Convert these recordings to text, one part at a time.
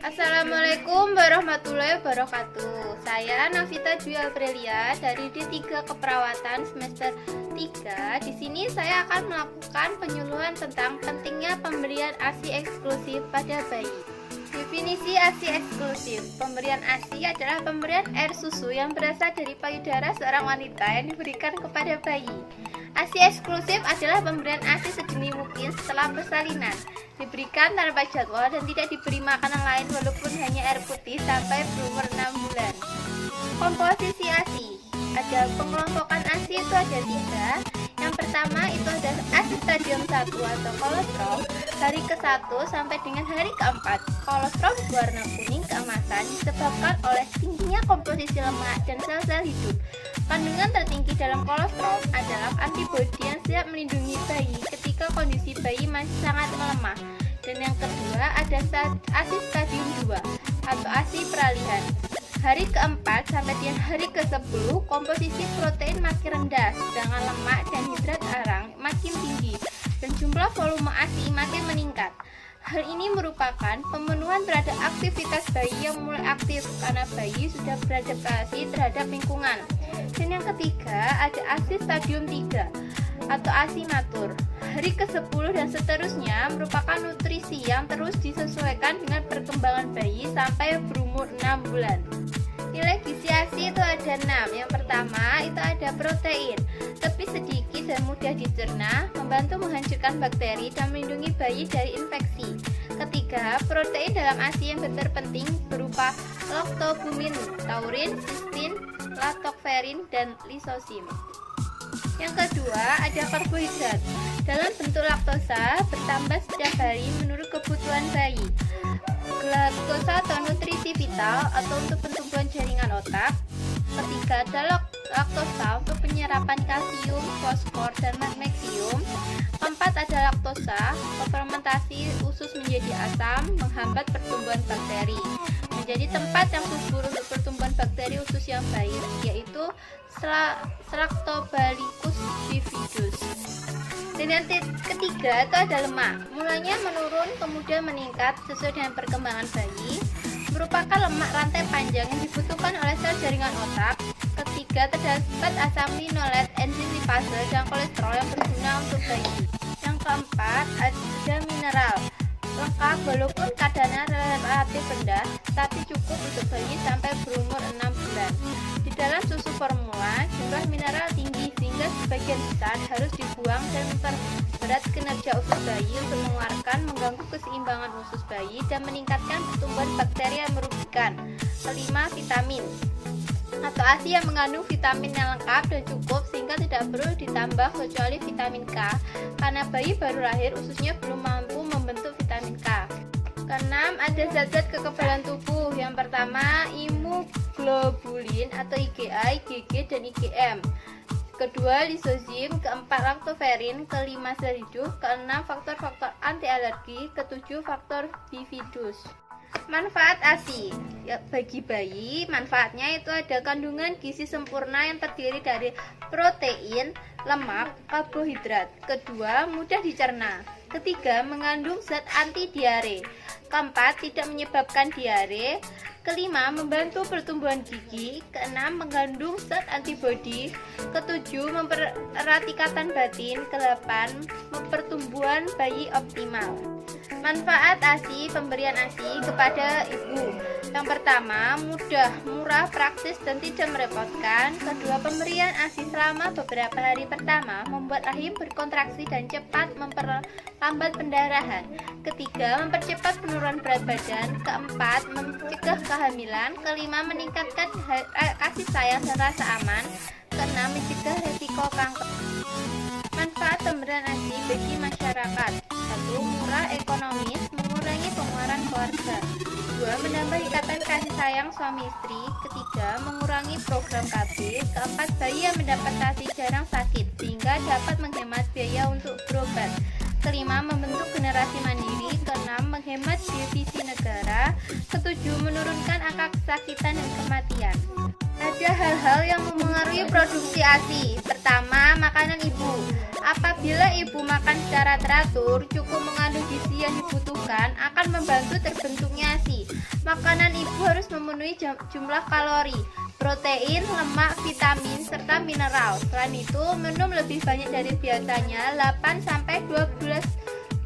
Assalamualaikum warahmatullahi wabarakatuh. Saya Navita Dwi Aprilia dari D3 Keperawatan semester 3. Di sini saya akan melakukan penyuluhan tentang pentingnya pemberian ASI eksklusif pada bayi. Definisi ASI eksklusif. Pemberian ASI adalah pemberian air susu yang berasal dari payudara seorang wanita yang diberikan kepada bayi. ASI eksklusif adalah pemberian ASI sedini mungkin setelah persalinan, diberikan tanpa jadwal dan tidak diberi makanan lain walaupun hanya air putih sampai berumur 6 bulan. Komposisi ASI. Ada pengelompokan ASI itu ada 3. Yang pertama itu ada ASI stadium 1 atau kolostrum hari ke-1 sampai dengan hari ke-4. Kolostrum berwarna kuning keemasan disebabkan oleh tingginya komposisi lemak dan sel-sel hidup. Kandungan tertinggi dalam kolostrum adalah antibodi yang siap melindungi bayi ketika kondisi bayi masih sangat melemah. Dan yang kedua ada ASI stadium 2 atau ASI peralihan. Hari ke-4 sampai dengan hari ke-10 komposisi protein makin rendah, sedangkan lemak dan hidrat arang makin tinggi dan jumlah volume ASI makin meningkat. Hal ini merupakan pemenuhan terhadap aktivitas bayi yang mulai aktif karena bayi sudah beradaptasi terhadap lingkungan. Dan yang ketiga ada ASI stadium 3 atau ASI matur. Hari ke-10 dan seterusnya merupakan nutrisi yang terus disesuaikan dengan perkembangan bayi sampai berumur 6 bulan. Nilai gizi ASI itu ada 6. Yang pertama itu ada protein, lebih sedikit dan mudah dicerna, membantu menghancurkan bakteri dan melindungi bayi dari infeksi. Ketiga, protein dalam ASI yang terpenting berupa lactobumin, taurin, cysteine, lactoferrin, dan lisosim. Yang kedua ada karbohidrat dalam bentuk laktosa bertambah setiap hari menurut kebutuhan bayi. Laktosa atau nutrisi vital atau untuk pertumbuhan jaringan otak. Ketiga ada laktosa untuk penyerapan kalsium, fosfor, dan magnesium. Keempat ada laktosa, fermentasi usus menjadi asam, menghambat pertumbuhan bakteri, menjadi tempat yang subur untuk pertumbuhan bakteri usus yang baik, yaitu Lactobacillus bifidus. Dan yang ketiga itu ada lemak, mulanya menurun kemudian meningkat sesuai dengan perkembangan bayi, merupakan lemak rantai panjang yang dibutuhkan oleh sel jaringan otak. Ketiga terdapat asam linolet, enzim lipase, dan kolesterol yang berguna untuk bayi. Yang keempat ada mineral lengkap walaupun kadarnya relatif rendah, tapi cukup untuk bayi sampai berumur 6 bulan. Di dalam susu formula jumlah mineral tinggi sehingga sebagian besar harus dibuang dan memperberat kinerja usus bayi untuk mengganggu keseimbangan usus bayi dan meningkatkan pertumbuhan bakteri yang merugikan. Kelima, vitamin atau ASI yang mengandung vitamin yang lengkap dan cukup sehingga tidak perlu ditambah kecuali vitamin K karena bayi baru lahir ususnya belum mampu membentuk vitamin K. Keenam ada zat-zat kekebalan tubuh. Yang pertama imunoglobulin atau IgA, IgG, dan IgM. Kedua lisozim, keempat lactoferrin, kelima sel hidup, keenam faktor-faktor anti alergi, ketujuh faktor bifidus. Manfaat ASI bagi bayi, manfaatnya itu ada kandungan gizi sempurna yang terdiri dari protein, lemak, karbohidrat. Kedua, mudah dicerna. Ketiga, mengandung zat anti diare. Keempat, tidak menyebabkan diare. Kelima, membantu pertumbuhan gigi. Keenam, mengandung zat antibodi. Ketujuh, mempererat ikatan batin. Kedelapan, pertumbuhan bayi optimal. Manfaat ASI, pemberian ASI kepada ibu. Yang pertama, mudah, murah, praktis, dan tidak merepotkan. Kedua, pemberian ASI selama beberapa hari pertama membuat rahim berkontraksi dan cepat memperlambat pendarahan. Ketiga, mempercepat penurunan berat badan. Keempat, mencegah kehamilan. Kelima, meningkatkan kasih sayang dan rasa aman. Keenam, mencegah resiko kanker. Manfaat pemberian ASI bagi masyarakat. 1. Murah, ekonomis, mengurangi pengeluaran keluarga. 2. Menambah ikatan kasih sayang suami istri. Ketiga, mengurangi program KB. Keempat, bayi yang mendapat ASI jarang sakit sehingga dapat menghemat biaya untuk berobat. Kelima, membentuk generasi mandiri. Keenam, menghemat devisi negara. Ketujuh, menurunkan angka kesakitan dan kematian. Ada hal-hal yang mempengaruhi produksi ASI. Pertama, makanan ibu. Apabila ibu makan secara teratur, cukup mengandung gizi yang dibutuhkan akan membantu terbentuknya ASI. Makanan ibu harus memenuhi jumlah kalori, protein, lemak, vitamin, serta mineral. Selain itu, minum lebih banyak dari biasanya 8-12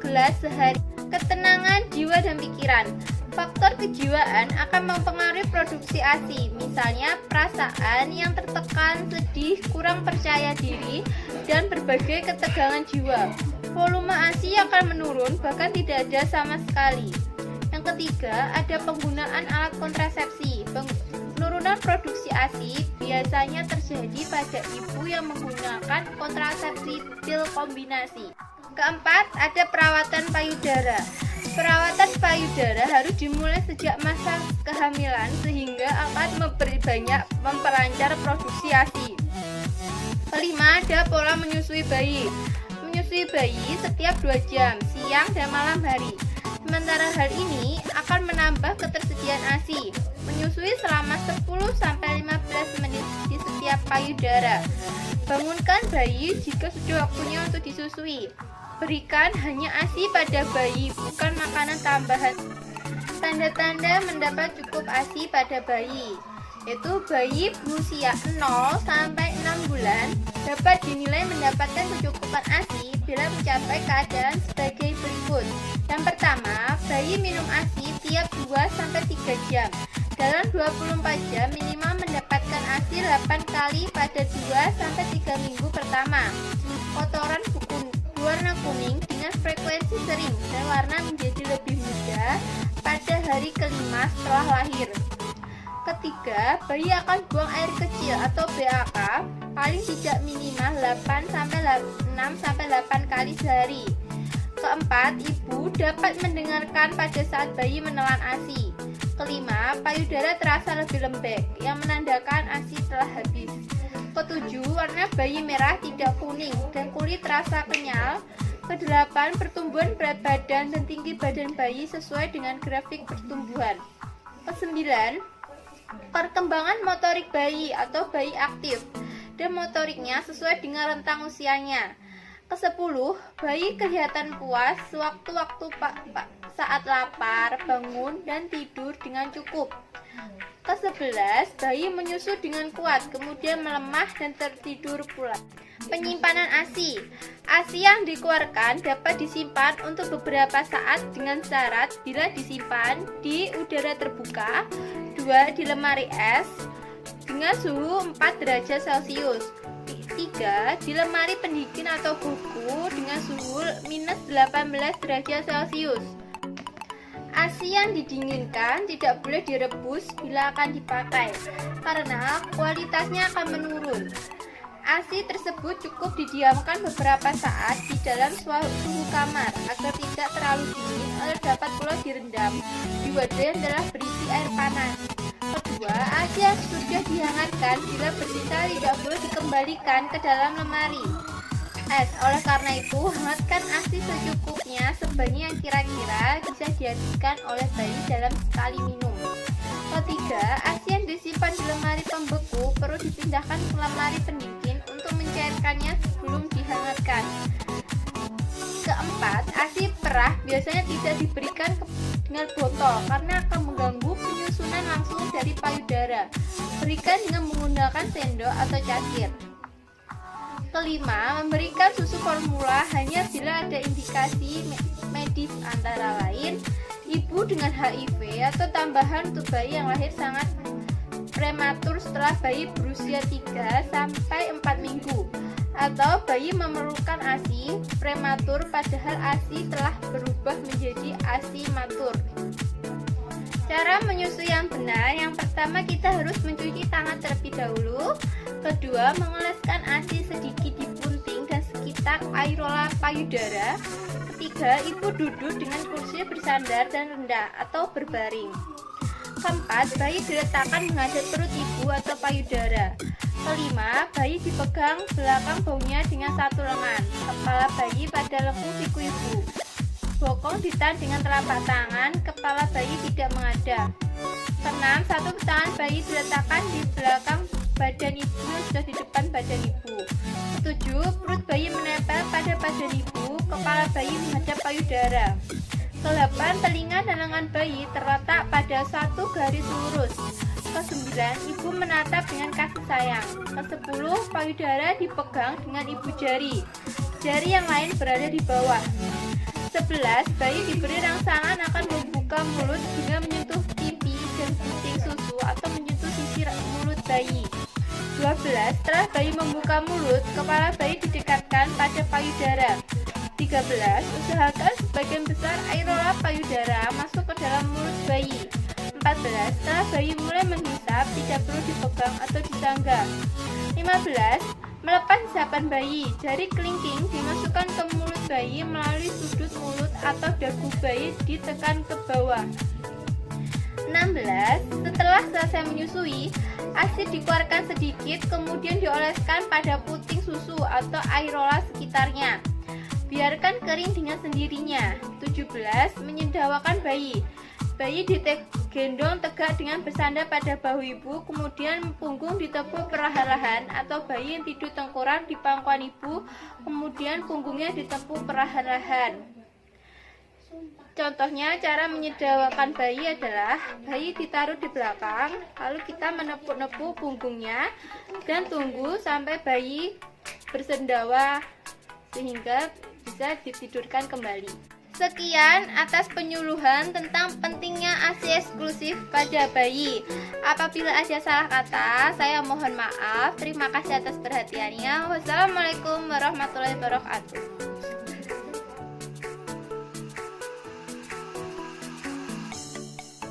gelas sehari. Ketenangan jiwa dan pikiran. Faktor kejiwaan akan mempengaruhi produksi ASI, misalnya perasaan yang tertekan, sedih, kurang percaya diri, dan berbagai ketegangan jiwa. Volume ASI akan menurun, bahkan tidak ada sama sekali. Yang ketiga, ada penggunaan alat kontrasepsi. Penurunan produksi ASI biasanya terjadi pada ibu yang menggunakan kontrasepsi pil kombinasi. Keempat, ada perawatan payudara. Perawatan payudara harus dimulai sejak masa kehamilan sehingga akan memperlancar produksi ASI. Kelima, ada pola menyusui bayi. Menyusui bayi setiap 2 jam, siang dan malam hari. Sementara hal ini akan menambah ketersediaan ASI. Menyusui selama 10-15 menit di setiap payudara. Bangunkan bayi jika sudah waktunya untuk disusui. Berikan hanya ASI pada bayi, bukan makanan tambahan. Tanda-tanda mendapat cukup ASI pada bayi, yaitu bayi berusia 0-6 bulan dapat dinilai mendapatkan kecukupan ASI bila mencapai keadaan sebagai berikut. Yang pertama, bayi minum ASI tiap 2-3 jam. Dalam 24 jam minimal mendapatkan ASI 8 kali pada 2-3 minggu pertama. Kotoran berwarna kuning dengan frekuensi sering dan warna menjadi lebih muda pada hari kelima setelah lahir. Ketiga, bayi akan buang air kecil atau BAK paling tidak minimal 6-8 kali sehari. Keempat, ibu dapat mendengarkan pada saat bayi menelan ASI. Kelima, payudara terasa lebih lembek yang menandakan ASI telah habis. Ketujuh, warna bayi merah tidak kuning dan kulit terasa kenyal. Kedelapan, pertumbuhan berat badan dan tinggi badan bayi sesuai dengan grafik pertumbuhan. Kesembilan, perkembangan motorik bayi atau bayi aktif dan motoriknya sesuai dengan rentang usianya. Kesepuluh, bayi kelihatan puas sewaktu-waktu saat lapar, bangun, dan tidur dengan cukup. Ke-11, bayi menyusu dengan kuat, kemudian melemah dan tertidur pula. Penyimpanan ASI. ASI yang dikeluarkan dapat disimpan untuk beberapa saat dengan syarat bila disimpan di udara terbuka, 2 di lemari es dengan suhu 4 derajat Celcius, 3 di lemari pendingin atau buku dengan suhu minus 18 derajat Celcius. ASI yang didinginkan tidak boleh direbus bila akan dipakai, karena kualitasnya akan menurun. ASI tersebut cukup didiamkan beberapa saat di dalam suhu kamar agar tidak terlalu dingin atau dapat pula direndam di wadah yang telah berisi air panas. Kedua, ASI yang sudah dihangatkan bila bersisa tidak boleh dikembalikan ke dalam lemari es. Oleh karena itu, hangatkan ASI secukupnya sebanyak yang kira-kira bisa dihabiskan oleh bayi dalam sekali minum. Ketiga, ASI yang disimpan di lemari pembeku perlu dipindahkan ke lemari pendingin untuk mencairkannya sebelum dihangatkan. Keempat, ASI perah biasanya tidak diberikan dengan botol karena akan mengganggu penyusunan langsung dari payudara. Berikan dengan menggunakan sendok atau cangkir. Kelima, memberikan susu formula hanya bila ada indikasi medis antara lain ibu dengan HIV atau tambahan untuk bayi yang lahir sangat prematur setelah bayi berusia 3-4 minggu, atau bayi memerlukan ASI prematur padahal ASI telah berubah menjadi ASI matur. Cara menyusui yang benar, yang pertama kita harus mencuci tangan terlebih dahulu. Kedua, mengoleskan ASI sedikit di punting dan sekitar areola payudara. Ketiga, ibu duduk dengan kursi bersandar dan rendah atau berbaring. Keempat, bayi diletakkan menghadap perut ibu atau payudara. Kelima, bayi dipegang belakang baunya dengan satu lengan. Kepala bayi pada lekuk siku ibu. Bokong ditahan dengan telapak tangan, kepala bayi tidak menghadap. Keenam, satu tangan bayi diletakkan di belakang badan ibu yang sudah di depan badan ibu. Ketujuh, perut bayi menempel pada badan ibu, kepala bayi menghadap payudara. Ke-8, telinga dan lengan bayi terletak pada satu garis lurus. Ke-9, ibu menatap dengan kasih sayang. Ke-10, payudara dipegang dengan ibu jari. Jari yang lain berada di bawah. 11, bayi diberi rangsangan akan membuka mulut hingga menyentuh pipi dan puting susu atau menyentuh sisi mulut bayi. 12, setelah bayi membuka mulut, kepala bayi didekatkan pada payudara. 13, usahakan sebagian besar aerola payudara masuk ke dalam mulut bayi. 14, setelah bayi mulai menghisap, tidak perlu dipegang atau disangga. 15, melepas hisapan bayi. Jari kelingking dimasukkan ke mulut bayi melalui sudut mulut atau dagu bayi ditekan ke bawah. 16, setelah selesai menyusui, ASI dikeluarkan sedikit kemudian dioleskan pada puting susu atau aerola sekitarnya. Biarkan kering dengan sendirinya. 17, menyedawakan bayi. Bayi digendong tegak dengan bersandar pada bahu ibu, kemudian punggung ditepuk perlahan-lahan, atau bayi yang tidur tengkurap di pangkuan ibu, kemudian punggungnya ditepuk perlahan-lahan. Contohnya, cara menyedawakan bayi adalah bayi ditaruh di belakang, lalu kita menepuk-nepuk punggungnya dan tunggu sampai bayi bersendawa sehingga bisa ditidurkan kembali. Sekian atas penyuluhan tentang pentingnya ASI eksklusif pada bayi. Apabila ada salah kata, saya mohon maaf. Terima kasih atas perhatiannya. Wassalamualaikum warahmatullahi wabarakatuh.